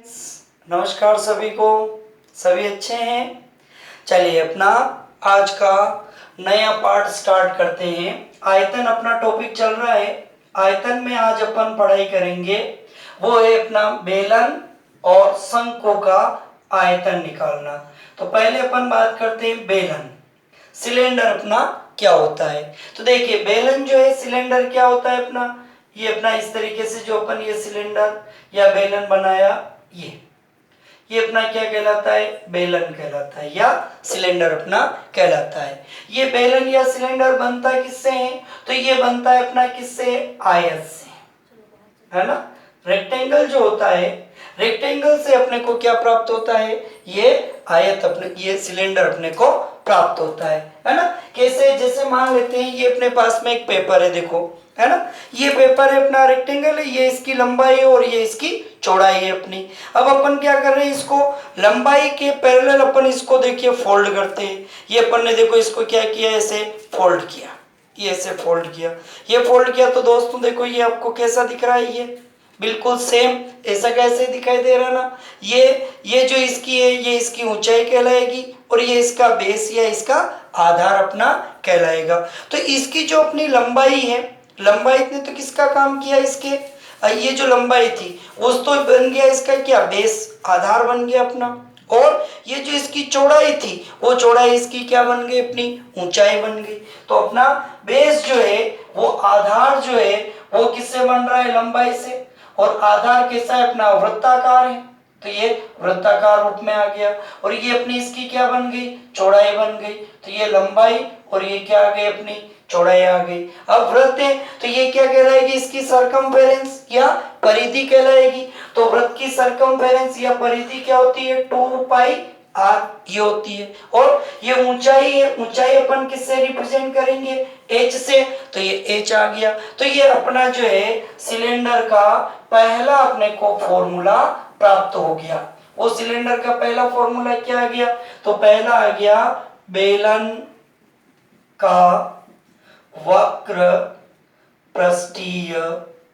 नमस्कार सभी को। सभी अच्छे हैं। चलिए अपना आज का नया पार्ट स्टार्ट करते हैं। आयतन अपना टॉपिक चल रहा है। आयतन में आज अपन पढ़ाई करेंगे, वो है अपना बेलन और शंकु का आयतन निकालना। तो पहले अपन बात करते हैं बेलन। सिलेंडर अपना क्या होता है। तो देखिए बेलन जो है, सिलेंडर क्या होता है अपना, ये अपना इस तरीके से जो अपन ये सिलेंडर या बेलन बनाया, ये अपना क्या कहलाता है, बेलन कहलाता है या सिलेंडर अपना कहलाता है। ये बेलन या सिलेंडर बनता किससे है, तो ये बनता है अपना किससे, आयत से, है ना। रेक्टेंगल जो होता है, रेक्टेंगल से अपने को क्या प्राप्त होता है, ये आयत अपने, ये सिलेंडर अपने को प्राप्त होता है ना। कैसे, जैसे मान लेते हैं ये अपने पास में एक पेपर है, देखो, है ना। ये पेपर है अपना, रेक्टेंगल है, ये इसकी लंबाई है और ये इसकी चौड़ाई है अपनी। अब अपन क्या कर रहे हैं, इसको लंबाई के पैरेलल अपन इसको देखिए फोल्ड करते हैं। ये अपन ने देखो इसको क्या किया, ऐसे फोल्ड किया, ये ऐसे फोल्ड किया, ये फोल्ड किया। तो दोस्तों देखो ये आपको कैसा दिख रहा है, ये बिल्कुल सेम ऐसा कैसे दिखाई दे रहा है ना। ये जो इसकी है, ये इसकी ऊंचाई कहलाएगी और ये इसका बेस या इसका आधार अपना कहलाएगा। तो इसकी जो अपनी लंबाई है, लंबाई ने तो किसका काम किया, इसके ये जो लंबाई थी वो तो बन गया इसका क्या, बेस, आधार बन गया अपना। और ये जो इसकी चौड़ाई थी, वो चौड़ाई इसकी क्या बन गई, अपनी ऊंचाई बन गई। तो अपना बेस जो है, वो आधार जो है वो किससे बन रहा है, लंबाई से। और आधार कैसा है अपना, वृत्ताकार है, तो ये वृत्ताकार रूप में आ गया। और ये अपनी इसकी क्या बन गई, चौड़ाई बन गई। तो ये लंबाई और ये क्या आ गई, अपनी चौड़ाई आ गई। अब वृत्त है तो ये क्या कहलाएगी, इसकी सरकमफेरेंस या परिधि कहलाएगी। तो वृत्त की सरकमफेरेंस या परिधि क्या होती है, 2 पाई आर ये होती है। और ये ऊंचाई है, ऊंचाई अपन किससे रिप्रेजेंट करेंगे, एच से, तो ये एच आ गया। तो ये अपना जो है सिलेंडर का पहला अपने को फॉर्मूला प्राप्त हो गया। वो सिलेंडर का पहला फॉर्मूला क्या आ गया, तो पहला आ गया बेलन का वक्र पृष्ठीय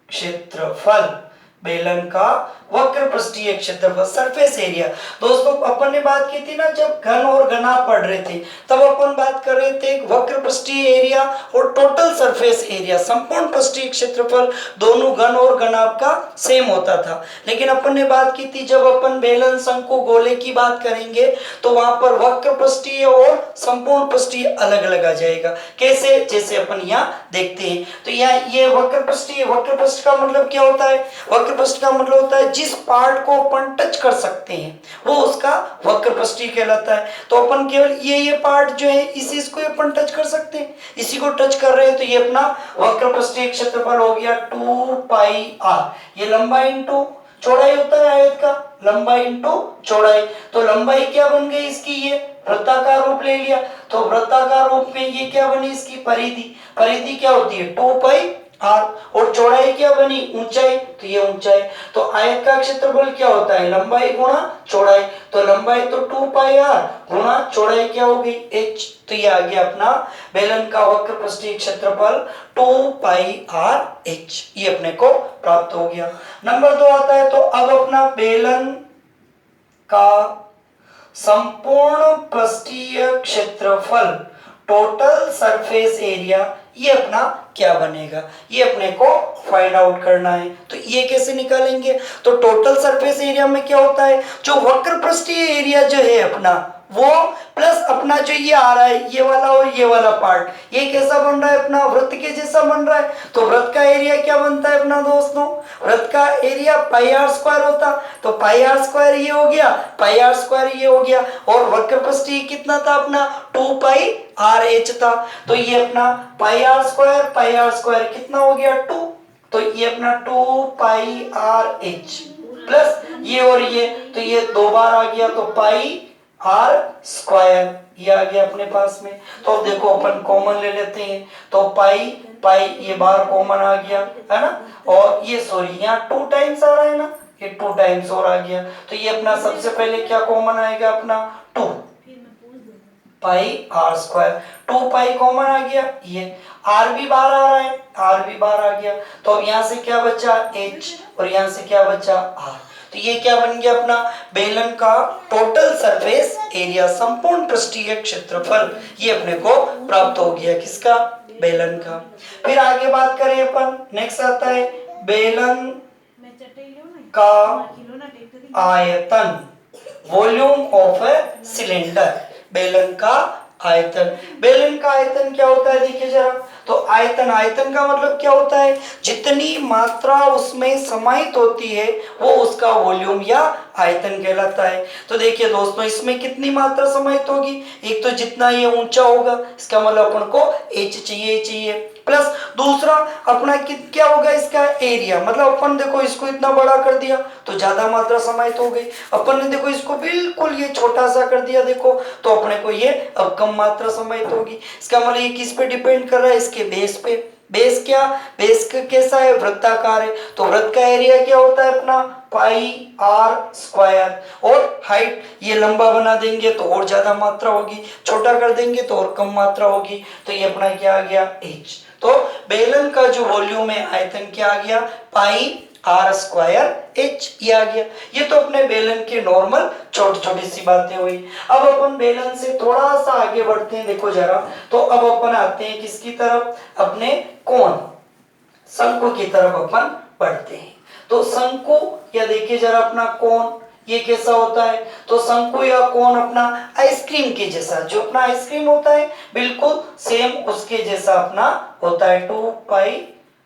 क्षेत्रफल। बेलन का वक्र पृष्ठीय क्षेत्रफल, सरफेस एरिया। दोस्तों अपन ने बात की थी ना, जब घन और घना पढ़ रहे थे तब अपन बात कर रहे थे वक्र पृष्ठीय एरिया और टोटल सरफेस एरिया, संपूर्ण पृष्ठीय क्षेत्रफल, दोनों घन और घनाभ का सेम होता था। लेकिन अपन ने बात की थी जब अपन बेलन, शंकु, गोले की बात करेंगे तो वहां पर वक्र पृष्ठीय और संपूर्ण पृष्ठीय अलग अलग आ जाएगा। कैसे, जैसे अपन यहाँ देखते हैं। तो यहाँ ये वक्र पृष्ठीय, वक्र पृष्ठ का मतलब क्या होता है, वक्र पृष्ठ का मतलब होता है जिस पार्ट को अपन टच कर सकते हैं वो उसका वक्र पृष्ठीय कहलाता है। तो अपन केवल ये पार्ट जो है इसी को अपन टच कर सकते हैं, इसी को टच कर रहे हैं, तो ये अपना वक्र पृष्ठीय क्षेत्रफल हो गया 2 पाई आर। ये लंबाई इंटू चौड़ाई होता है आयत का, लंबाई इंटू चौड़ाई। तो लंबाई क्या बन गई इसकी, ये वृत्ताकार रूप ले लिया, तो वृत्ताकार रूप में ये क्या बनी, इसकी परिधि। परिधि क्या होती है, 2 पाई आर। और चौड़ाई क्या बनी, ऊंचाई, तो ये ऊंचाई। तो आयत का क्षेत्रफल क्या होता है, लंबाई गुणा चौड़ाई। तो लंबाई तो 2 पाई आर गुणा चौड़ाई क्या होगी, एच। तो ये आ गया अपना बेलन का वक्र पृष्ठीय क्षेत्रफल 2 पाई आर एच, ये अपने को प्राप्त हो गया। नंबर 2 आता है, तो अब अपना बेलन का संपूर्ण पृष्ठीय क्षेत्रफल, टोटल सरफेस एरिया, ये अपना क्या बनेगा, ये अपने को फाइंड आउट करना है। तो ये कैसे निकालेंगे, तो टोटल सरफेस एरिया में क्या होता है, जो वक्र पृष्ठीय एरिया जो है अपना वो प्लस अपना जो ये आ रहा है ये वाला और ये वाला पार्ट, ये कैसा बन रहा है अपना, वृत्त के जैसा बन रहा है। तो वृत्त का एरिया क्या बनता है अपना दोस्तों, वृत्त का एरिया पाई आर स्क्वायर होता। तो पाई आर स्क्वायर ये हो गया, पाई आर स्क्वायर ये हो गया, और वक्र पृष्ठीय कितना था अपना, 2 पाई आर एच था। तो ये अपना पाई आर स्क्वायर कितना हो गया, 2। तो ये अपना 2 पाई आर एच प्लस ये और ये, तो ये 2 बार आ गया, तो पाई आर स्क्वायर ये आ गया अपने पास में। तो अब देखो अपन कॉमन ले लेते हैं, तो पाई पाई ये बार कॉमन आ गया, है ना। और ये सॉरी यहाँ 2 टाइम्स आ रहा है ना, ये 2 टाइम्स और आ गया। तो ये अपना सबसे पहले क्या कॉमन आएगा अपना, 2 पाई आर स्क्वायर, 2 पाई कॉमन आ गया, ये आर भी बाहर आ रहा है, आर भी बाहर आ गया। तो अब यहाँ से क्या बचा, एच, और यहाँ से क्या बचा, आर। तो ये क्या बन गया अपना बेलन का टोटल सरफेस एरिया, संपूर्ण पृष्ठीय क्षेत्रफल, ये अपने को प्राप्त हो गया किसका, बेलन का। फिर आगे बात करें अपन, नेक्स्ट आता है बेलन का आयतन, वॉल्यूम ऑफ ए सिलेंडर। बेलन का आयतन, बेलन का आयतन क्या होता है देखिए जरा, तो आयतन, आयतन का मतलब क्या होता है, जितनी मात्रा उसमें समाहित होती है वो उसका वॉल्यूम या आयतन कहलाता है। तो देखिए दोस्तों, इसमें कितनी मात्रा समाहित होगी, एक तो जितना ये ऊंचा होगा इसका मतलब अपन को h चाहिए, प्लस दूसरा अपना क्या होगा इसका एरिया, मतलब अपन देखो इसको इतना बड़ा कर दिया तो ज्यादा मात्रा समाहित हो गई, अपन ने देखो इसको बिल्कुल ये छोटा सा कर दिया देखो, तो अपने को ये अब कम मात्रा समाहित होगी। इसका मतलब ये किस पे डिपेंड कर रहा है, इसके बेस पे। बेस क्या, बेस कैसा है, वृत्ताकार है, तो वृत्त का एरिया क्या होता है अपना पाई आर स्क्वायर, और हाइट ये लंबा बना देंगे तो और ज्यादा मात्रा होगी, छोटा कर देंगे तो और कम मात्रा होगी, तो ये अपना क्या आ गया h। तो बेलन का जो वॉल्यूम है, आयतन क्या आ गया, पाई आर स्क्वायर h, ये आ गया। ये तो अपने बेलन के नॉर्मल छोटी छोटी सी बातें हुई। अब अपन बेलन से थोड़ा सा आगे बढ़ते हैं, देखो जरा, तो अब अपन आते हैं किसकी तरफ, अपने कोण, शंकु की तरफ अपन बढ़ते हैं। तो शंकु या देखिए जरा अपना कोण, ये कैसा होता है, तो शंकु या कोण अपना आइसक्रीम के जैसा, जो अपना आइसक्रीम होता है बिल्कुल सेम उसके जैसा अपना होता है, 2 पाई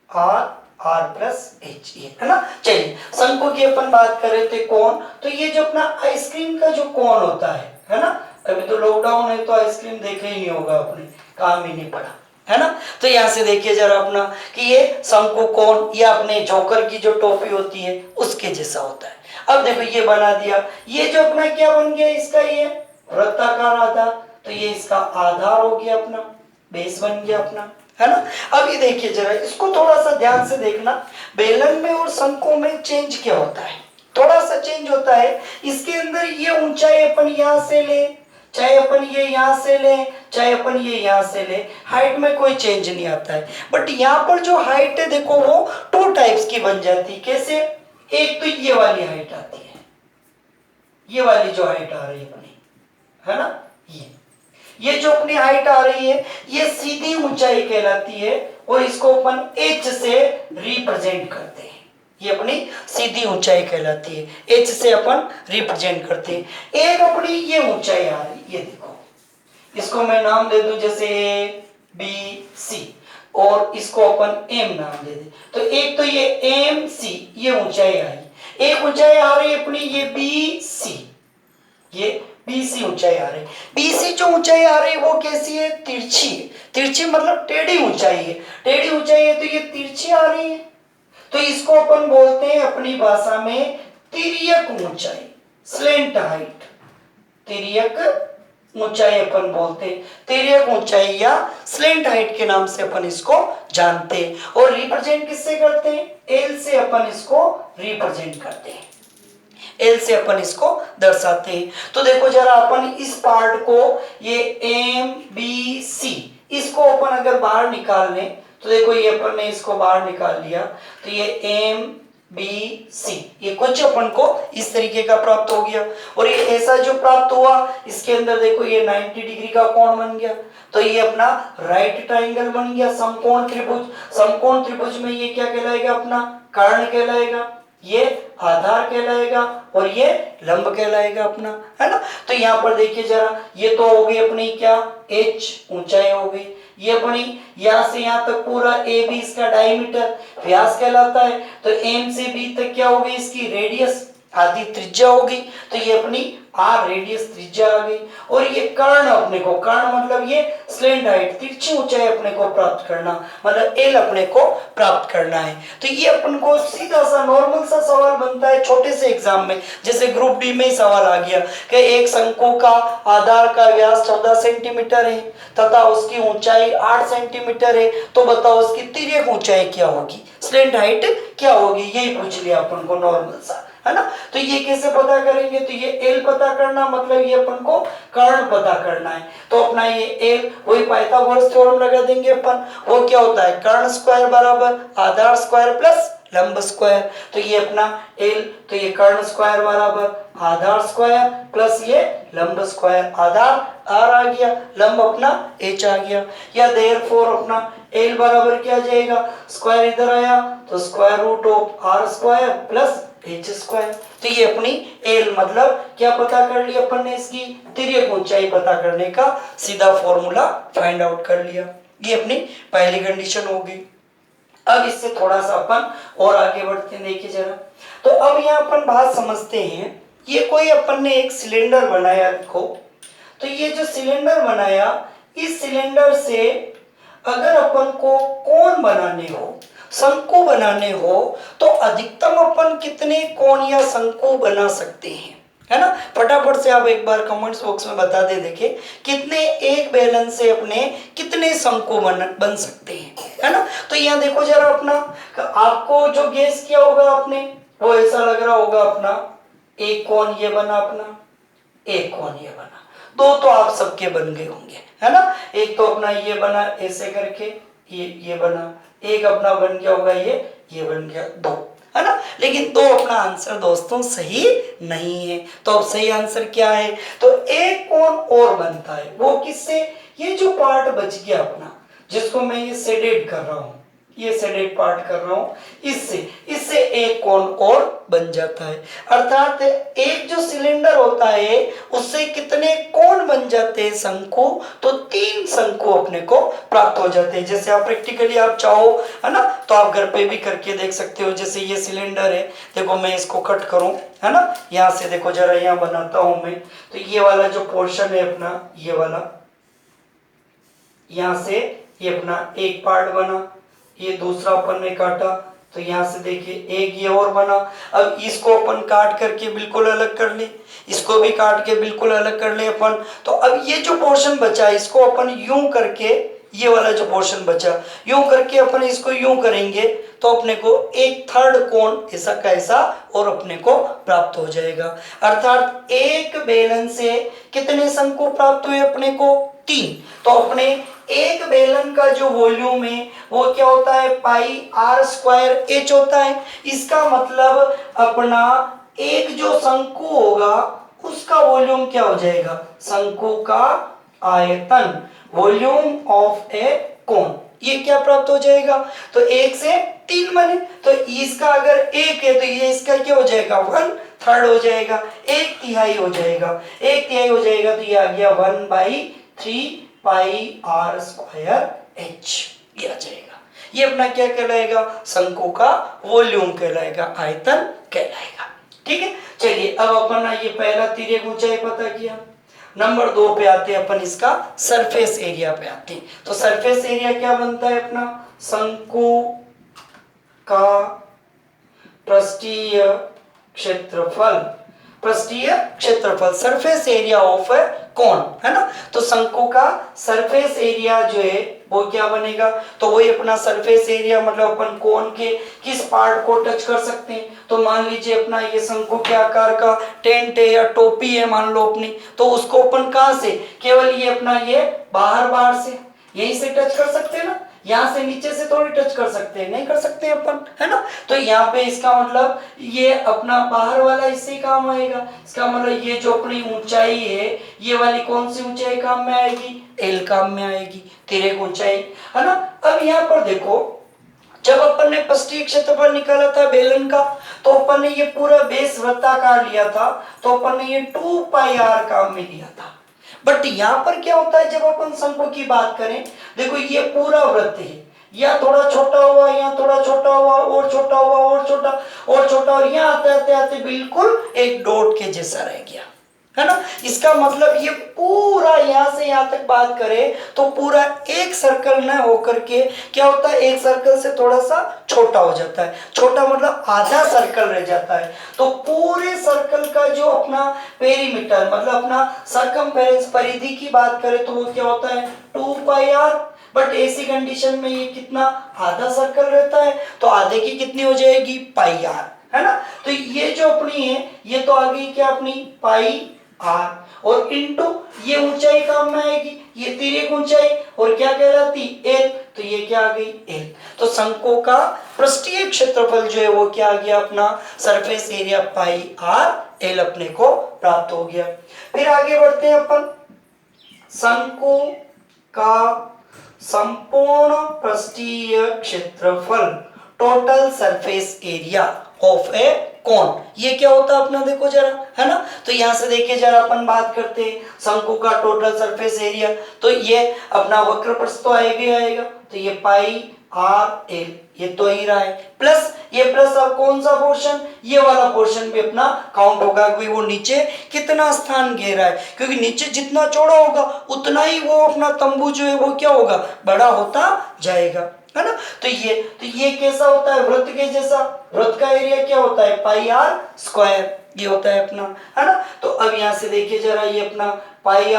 आर आर प्लस एच, है ना। चलिए शंकु की अपन बात कर रहे थे कोण, तो ये जो अपना आइसक्रीम का जो कोण होता है ना, अभी तो लॉकडाउन है तो आइसक्रीम देखा ही नहीं होगा आपने, काम ही नहीं पड़ा, है ना। तो यहाँ से देखिए जरा अपना कि ये शंकु कोण, ये अपने जोकर की जो टोपी होती है उसके जैसा होता है। अब देखो ये बना दिया, ये जो अपना क्या बन गया इसका, ये वृत्ताकार आधार, तो ये इसका आधार हो गया अपना, बेस बन गया अपना, है ना। अब ये देखिए जरा, इसको थोड़ा सा ध्यान से देखना, बेलन में और शंकु में चेंज क्या होता है, थोड़ा सा चेंज होता है। इसके अंदर ये ऊंचाई अपन यहाँ से ले, चाहे अपन ये यहाँ से ले, चाहे अपन ये यहाँ से ले, हाइट में कोई चेंज नहीं आता है। बट यहाँ पर जो हाइट है देखो वो 2 टाइप्स की बन जाती है। कैसे, एक तो ये वाली हाइट आती है, ये वाली जो हाइट आ रही है अपनी, है ना, ये जो अपनी हाइट आ रही है ये सीधी ऊंचाई कहलाती है, और इसको अपन h से रिप्रेजेंट करते हैं, ये अपनी सीधी ऊंचाई कहलाती है, h से अपन रिप्रेजेंट करते हैं। एक अपनी ये ऊंचाई आ रही, ये देखो, इसको मैं नाम दे दूं जैसे A B C, और इसको अपन M नाम दे दे, तो एक तो ये MC ये ऊंचाई आई, एक ऊंचाई आ रही है अपनी ये BC, ये BC ऊंचाई आ रही है। BC जो ऊंचाई आ रही है वो कैसी है, तिरछी है, तिरछी मतलब टेढ़ी ऊंचाई है, टेढ़ी ऊंचाई है तो ये तिरछी आ रही है, तो इसको अपन बोलते हैं अपनी भाषा में तिर्यक ऊंचाई, स्लेंट हाइट, तिर्यक ऊंचाई अपन बोलते हैं, तिर्यक ऊंचाई या स्लेंट हाइट के नाम से अपन इसको जानते हैं। और रिप्रेजेंट किससे करते हैं, L से अपन इसको रिप्रेजेंट करते हैं, L से अपन इसको दर्शाते हैं। तो देखो जरा अपन इस पार्ट को, ये MBC, इसको अपन अगर बाहर निकाल लें तो देखो ये अपन ने इसको बाहर निकाल लिया, तो ये MBC ये कुछ अपन को इस तरीके का प्राप्त हो गया, और ये ऐसा जो प्राप्त हुआ इसके अंदर देखो ये 90 डिग्री का कोण बन गया, तो ये अपना राइट ट्राइंगल बन गया, समकोण त्रिभुज। समकोण त्रिभुज में ये क्या कहलाएगा, अपना कर्ण कहलाएगा, ये आधार कहलाएगा, और ये लंब कहलाएगा अपना, है ना। तो यहाँ पर देखिए जरा, ये तो हो गई अपनी क्या, h ऊंचाई हो गई, ये अपनी यहाँ से यहाँ तक पूरा AB इसका डायमीटर व्यास कहलाता है, तो M से B तक क्या हो गई इसकी रेडियस, आधी त्रिज्या होगी, तो ये अपनी R रेडियस त्रिज्या आ गई। और ये कर्ण अपने को, कर्ण मतलब ये स्लेंट हाइट, तिरछी ऊंचाई अपने को प्राप्त करना, मतलब L अपने को प्राप्त करना है। तो ये अपन को सीधा सा नॉर्मल सा सवाल बनता है छोटे से एग्जाम में, जैसे ग्रुप डी में ही सवाल आ गया कि एक शंकु का आधार का व्यास 14 सेंटीमीटर है तथा उसकी ऊंचाई 8 सेंटीमीटर है, तो बताओ उसकी तिर्यक ऊंचाई क्या होगी, स्लेंट हाइट क्या होगी, यही पूछ लिया अपन को नॉर्मल सा, है ना। तो ये कैसे पता करेंगे, तो ये L पता करना, मतलब ये अपन को कर्ण पता करना है, तो अपना ये L वही पाइथागोरस थ्योरम लगा देंगे अपन, वो क्या होता है, कर्ण स्क्वायर बराबर आधार स्क्वायर प्लस लंब स्क्वायर, तो ये अपना एल, तो ये कर्ण स्क्वायर बराबर आधार स्क्वायर प्लस ये लंब स्क्वायर, आधार आर आ गया, लंब अपना एच आ गया, या देयरफॉर अपना एल बराबर क्या आ जाएगा, स्क्वायर इधर आया तो square root of R square plus H square. तो ये अपनी एल मतलब क्या पता कर लिया अपन ने, इसकी तिर्यक ऊंचाई पता करने का सीधा फॉर्मूला फाइंड आउट कर लिया। ये अपनी पहली कंडीशन होगी। अब इससे थोड़ा सा अपन और आगे बढ़ते हैं, देखिए जरा। तो अब यहाँ अपन बात समझते हैं, ये कोई अपन ने एक सिलेंडर बनाया, देखो तो ये जो सिलेंडर बनाया, इस सिलेंडर से अगर अपन को कोण बनाने हो, शंकु बनाने हो, तो अधिकतम अपन कितने कोण या शंकु बना सकते हैं, है ना। फटाफट से आप एक बार कमेंट्स बॉक्स में बता दे, देखे कितने एक बैलेंस से अपने कितने शंकु बन सकते हैं, है ना। तो यहाँ देखो जरा अपना, आपको जो गेस किया होगा आपने वो ऐसा लग रहा होगा अपना, एक कोण ये बना अपना, एक कोण ये बना, दो तो आप सबके बन गए होंगे, है ना। एक तो अपना ये बना ऐसे करके, ये बना, एक अपना बन गया होगा ये बन गया, दो, है ना। लेकिन दो अपना आंसर दोस्तों सही नहीं है। तो अब सही आंसर क्या है, तो एक कोण और बनता है, वो किससे, ये जो पार्ट बच गया अपना, जिसको मैं ये शेडेड कर रहा हूं, ये शेडेड पार्ट कर रहा हूं, इससे एक कोण और बन जाता है। अर्थात एक जो सिलेंडर होता है उससे कितने कोण बन जाते हैं शंकु, तो 3 शंकु अपने को प्राप्त हो जाते हैं। जैसे आप प्रैक्टिकली आप चाहो, है ना, तो आप घर पे भी करके देख सकते हो। जैसे ये सिलेंडर है, देखो मैं इसको कट करूं, है ना, यहाँ से देखो जरा, यहाँ बनाता हूं मैं, तो ये वाला जो पोर्शन है अपना, ये वाला, यहाँ से ये अपना एक पार्ट बना, ये दूसरा अपन ने काटा, तो यहाँ से देखिए एक ये और बना। अब इसको अपन काट करके बिल्कुल अलग कर ले, इसको भी काट के बिल्कुल अलग कर ले अपन। तो अब ये जो पोर्शन बचा इसको अपन यूं करके, ये वाला जो पोर्शन बचा यूं करके अपन इसको यूं करेंगे, तो अपने को एक थर्ड कोण ऐसा का ऐसा और अपने को प्राप्त हो जाएगा। अर्थात एक बेलन से कितने शंकु प्राप्त हुए अपने को, 3। तो अपने एक बेलन का जो वॉल्यूम है वो क्या होता है, पाई आर स्क्वायर एच होता है। इसका मतलब अपना एक जो शंकु होगा उसका वॉल्यूम क्या हो जाएगा, शंकु का आयतन, वॉल्यूम ऑफ ए कोन, ये क्या प्राप्त हो जाएगा, तो 1 से 3 बने, तो इसका अगर 1 है तो ये इसका क्या हो जाएगा, 1/3 हो जाएगा, 1/3 हो जाएगा, 1/3 हो जाएगा, तो ये आ गया 1/3 पाई आर स्क्वायर एच, ये आ जाएगा। ये अपना क्या कहलाएगा, शंकु का वॉल्यूम कहलाएगा, आयतन कहलाएगा। ठीक है, चलिए अब अपन ये पहला तिर्यक ऊंचाई पता किया। नंबर 2 पे आते हैं अपन, इसका सरफेस एरिया पे आते हैं। तो सरफेस एरिया क्या बनता है अपना, शंकु का पृष्ठीय क्षेत्रफल, पृष्ठीय क्षेत्रफल, सरफेस एरिया ऑफ कोन, है ना। तो शंकु का सरफेस एरिया जो है वो क्या बनेगा, तो वही अपना सरफेस एरिया मतलब अपन कोन के किस पार्ट को टच कर सकते हैं। तो मान लीजिए अपना ये शंकु के आकार का टेंट है या टोपी है मान लो अपनी, तो उसको अपन कहां से, केवल ये अपना ये बाहर से यहीं से टच कर सकते हैं ना, यहाँ से नीचे से थोड़ी टच कर सकते हैं, नहीं कर सकते हैं अपन, है ना। तो यहाँ पे इसका मतलब ये अपना बाहर वाला इससे काम आएगा। इसका मतलब ये जो अपनी ऊंचाई है ये वाली कौन सी ऊंचाई काम में आएगी, एल काम में आएगी, तिर्यक ऊंचाई, है ना। अब यहाँ पर देखो, जब अपन ने पृष्ठीय क्षेत्रफल निकाला था बेलन का, तो अपन ने ये पूरा बेस वृत्ताकार लिया था, तो अपन ने ये 2 पाई आर काम में लिया था। बट यहाँ पर क्या होता है, जब अपन शंकु की बात करें, देखो ये पूरा वृत्त है, या थोड़ा छोटा हुआ, यहाँ थोड़ा छोटा हुआ, और छोटा हुआ, और छोटा और छोटा, और यहाँ आते आते आते बिल्कुल एक डॉट के जैसा रह गया, है ना। इसका मतलब ये पूरा यहाँ से यहाँ तक बात करें तो पूरा एक सर्कल न होकर के क्या होता है, एक सर्कल से थोड़ा सा छोटा हो जाता है, छोटा मतलब आधा सर्कल रह जाता है। तो पूरे सर्कल का जो अपना पेरीमीटर मतलब अपना सरकमफेरेंस परिधि की बात करें तो वो क्या होता है, 2 पाई आर। बट ऐसी कंडीशन में ये कितना, आधा सर्कल रहता है, तो आधे की कितनी हो जाएगी, पाई आर, है ना। तो ये जो अपनी है ये तो आ गई क्या अपनी पाई आर, और इनटू ये ऊंचाई काम में आएगी, ये तिर्यक ऊंचाई, और क्या कहलाती, एल। तो ये क्या आ गई एल। तो शंकु का पृष्ठीय क्षेत्रफल जो है वो क्या आ गया अपना surface area pi R L अपने को प्राप्त हो गया। फिर आगे बढ़ते हैं अपन, शंकु का संपूर्ण पृष्ठीय क्षेत्रफल टोटल सरफेस एरिया ऑफ ए कौन, ये क्या होता है अपना देखो जरा, है ना। तो यहां से देखिए जरा अपन बात करते हैं शंकु का टोटल सरफेस एरिया, तो ये अपना वक्र प्रस्थ तो आएगा ही आएगा, तो ये पाई आर एल ये तो ही रहा है, प्लस ये प्लस अब कौन सा पोर्शन, ये वाला पोर्शन भी अपना काउंट होगा कि वो नीचे कितना स्थान घेरा है, क्योंकि नीचे जितना चौड़ा होगा उतना ही वो अपना तंबू जो है वो क्या होगा बड़ा होता जाएगा, है ना। तो ये कैसा होता है वृत्त के जैसा, वृत्त का एरिया क्या होता है पाई आर स्क्वायर, ये होता है अपना, है ना। तो अब यहां से देखिए जरा ये अपना पाई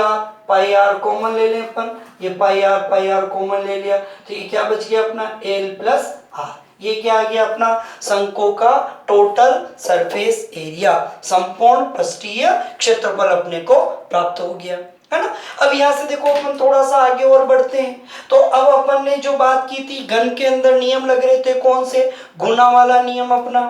आर कॉमन ले लें अपन, ये पाई आर कॉमन ले लिया, तो ये क्या बच गया अपना एल प्लस आर, ये क्या आ गया अपना शंकु का टोटल सरफेस एरिया, संपूर्ण पृष्ठीय क्षेत्रफल अपने को प्राप्त हो गया, है ना। अब यहां से देखो अपन थोड़ा सा आगे और बढ़ते हैं, तो अब अपन ने जो बात की थी घन के अंदर नियम लग रहे थे कौन से, गुना वाला नियम अपना,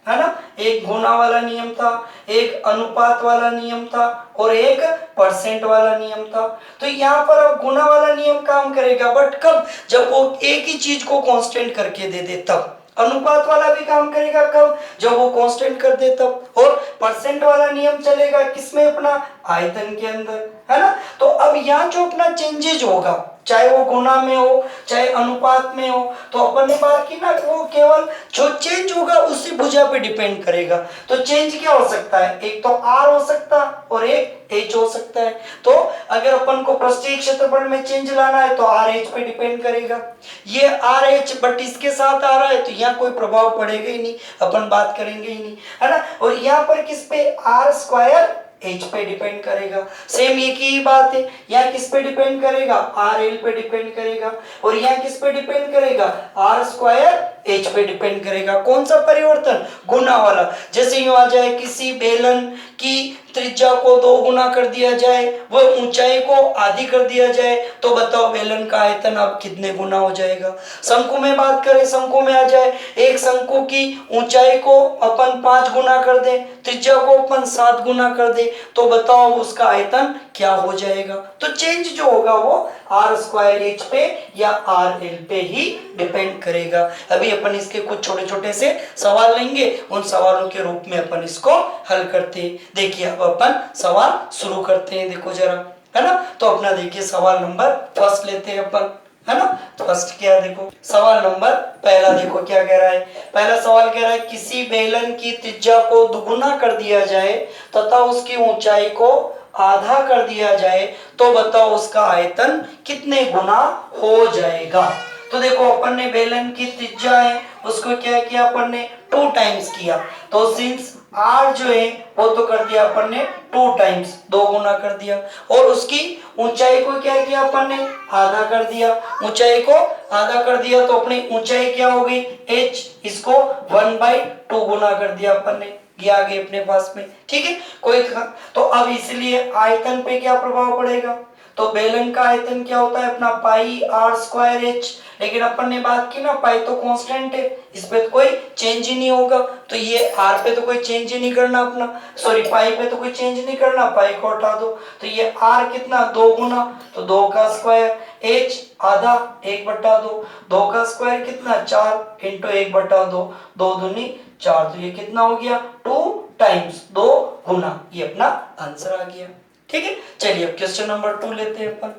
है ना। एक गुना वाला नियम था, एक अनुपात वाला नियम था और एक परसेंट वाला नियम था। तो यहाँ पर अब गुना वाला नियम काम करेगा, बट कब, जब वो एक ही चीज को कांस्टेंट करके दे दे तब। अनुपात वाला भी काम करेगा कब, जब वो कांस्टेंट कर दे तब। और परसेंट वाला नियम चलेगा किसमें अपना आयतन के अंदर, है ना। तो अब यहाँ जो अपना चेंजेज होगा, चाहे वो गुना में हो चाहे अनुपात में हो, तो अपन ने बात की ना वो केवल जो चेंज होगा उसी भुजा पे डिपेंड करेगा। तो चेंज क्या हो सकता है, एक तो आर हो सकता है और एक एच हो सकता है। तो अगर अपन को पृष्ठीय क्षेत्रफल में चेंज लाना है तो आर एच पे डिपेंड करेगा, ये आर एच बट इसके साथ आ रहा है तो यहाँ कोई प्रभाव पड़ेगा ही नहीं, अपन बात करेंगे ही नहीं, है ना। और यहाँ पर किस पे आर स्क्वायर एच पे डिपेंड करेगा, सेम एक ही बात है, यहाँ किस पे डिपेंड करेगा आर एल पे डिपेंड करेगा, और यहाँ किस पे डिपेंड करेगा आर स्क्वायर एच पे डिपेंड करेगा। कौन सा परिवर्तन, गुना वाला। जैसे यूं आ जाए किसी बेलन की त्रिज्या को 2 गुना कर दिया जाए, वह ऊंचाई को आधी कर दिया जाए, तो बताओ बेलन का आयतन अब कितने गुना हो जाएगा। शंकु में बात करें, शंकु में आ जाए एक शंकु की ऊंचाई को अपन 5 गुना कर दे, त्रिज्या को अपन 7 गुना कर दे, तो बताओ उसका आयतन क्या हो जाएगा। तो चेंज जो होगा वो आर स्क्वायर एच पे या आर एल पे ही डिपेंड करेगा। अभी अपन इसके कुछ छोटे छोटे से सवाल लेंगे, उन सवालों के रूप में अपन इसको हल करते हैं। देखिए अब अपन सवाल शुरू करते हैं, देखो जरा, है ना। तो अपना देखिए सवाल नंबर फर्स्ट लेते हैं अपन, है ना। तो फर्स्ट क्या देखो, सवाल नंबर पहला देखो क्या कह रहा है। पहला सवाल कह रहा है किसी बेलन की त्रिज्या को दुगुना कर दिया जाए तथा उसकी ऊंचाई को आधा कर दिया जाए, तो बताओ उसका आयतन कितने गुना हो जाएगा। तो देखो अपन ने बेलन की त्रिज्या है उसको क्या किया अपन ने 2 टाइम्स किया, तो सिंस आर जो है वो तो कर दिया अपन ने 2 टाइम्स 2 गुना कर दिया, और उसकी ऊंचाई को क्या किया अपन ने आधा कर दिया, ऊंचाई को आधा कर दिया तो अपनी ऊंचाई क्या हो गई h, इसको 1/2 गुना कर दिया अपन ने, ये आ गए अपने पास में, ठीक है कोई। तो अब इसलिए आयतन पे क्या प्रभाव पड़ेगा, तो बेलन का आयतन क्या होता है अपना पाई आर स्क्वायर एच, लेकिन अपन ने बात की ना पाई तो कांस्टेंट है, इस पे तो कोई चेंज ही नहीं होगा, तो ये आर पे तो कोई चेंज ही नहीं करना अपना, सॉरी पाई पे तो कोई चेंज नहीं करना, पाई को हटा दो, तो ये आर कितना 2 गुना, तो 2 का स्क्वायर, एच आधा 1/2, 2 का स्क्वायर कितना 4 इंटू 1/2, 2 दूनी 4, तो ये कितना हो गया 2 टाइम्स 2 गुना, ये अपना आंसर आ गया, ठीक है। चलिए अब क्वेश्चन नंबर 2 लेते हैं अपन।